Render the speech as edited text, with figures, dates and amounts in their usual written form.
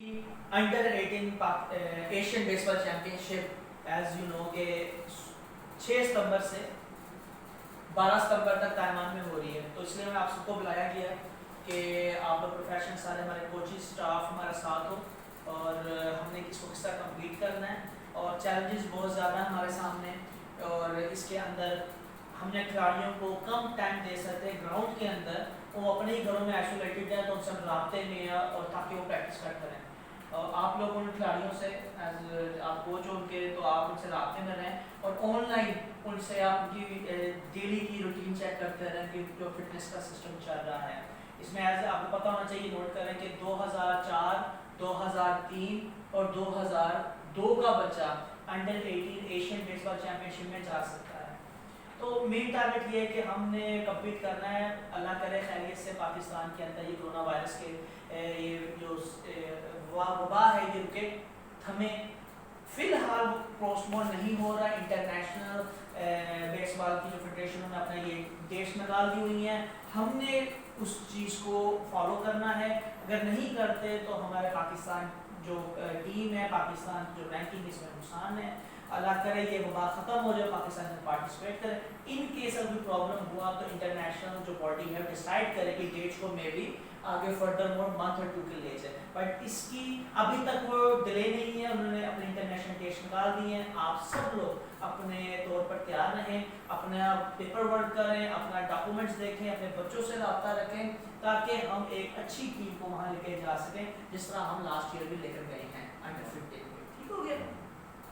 Under 18 Asian baseball championship as you know के 6 सितंबर से 12 सितंबर तक ताइवान में हो रही है, तो इसलिए मैं आप सबको बुलाया गया कि आप लोग प्रोफेशनल सारे हमारे कोचिंग स्टाफ हमारा साथ हो और हमने इसको किस तरह कम्प्लीट करना है। और चैलेंजेस बहुत ज़्यादा हैं हमारे सामने और इसके अंदर हमने खिलाड़ियों को कम टाइम दे सकते हैं ग्राउंड के अंदर, वो अपने ही घरों में आइसोलेटेड है, तो उनसे हम राब्ते में हैं और ताकि वो प्रैक्टिस करते रहें। आप लोग उन खिलाड़ियों से एज आप कोच हो उनके, तो आप उनसे राब्ते में रहें और ऑनलाइन उनसे आप उनकी डेली की रूटीन चेक करते रहें कि जो फिटनेस का सिस्टम चल रहा है। इसमें एज आपको पता होना चाहिए, नोट करें कि 2004, 2003 और 2002 का बच्चा अंडर 18 एशियन बेसबॉल चैंपियनशिप में जा सकता है। तो मेन टारगेट ये है कि हमने कम्पीट करना है, अल्लाह करे खैरियत से पाकिस्तान के अंदर ये कोरोना वायरस के ये जो वबा है ये रुके, हमें फिलहाल पोस्टपोन नहीं हो रहा। इंटरनेशनल बेसबॉल की जो फेडरेशन ने अपना ये डेट्स निकाल दी हुई हैं, हमने उस चीज़ को फॉलो करना है। अगर नहीं करते तो हमारे पाकिस्तान जो टीम है, पाकिस्तान जो रैंकिंग इसमें नुकसान है। अल्लाह करे ये वबा ख़त्म हो जाए, पाकिस्तान में पार्टिसिपेट करे। इन केस अगर कोई प्रॉब्लम हुआ तो इंटरनेशनल जो बॉडी है डिसाइड करे कि डेट्स को मे भी आगे फर्दर मोर मंथ और 2 के ले जाए, बट इसकी अभी तक वो डिले नहीं है। उन्होंने अपने इंटरनेशनल डेट्स निकाल दिए हैं। आप सब लोग अपने तौर पर तैयार रहें, अपना पेपर वर्क करें, अपना डॉक्यूमेंट्स देखें, अपने बच्चों से रब्ता रखें ताकि हम एक अच्छी टीम को वहाँ लेके जा सकें जिस तरह हम लास्ट ईयर भी लेकर गए हैं अंडर 15 में। ठीक हो गया।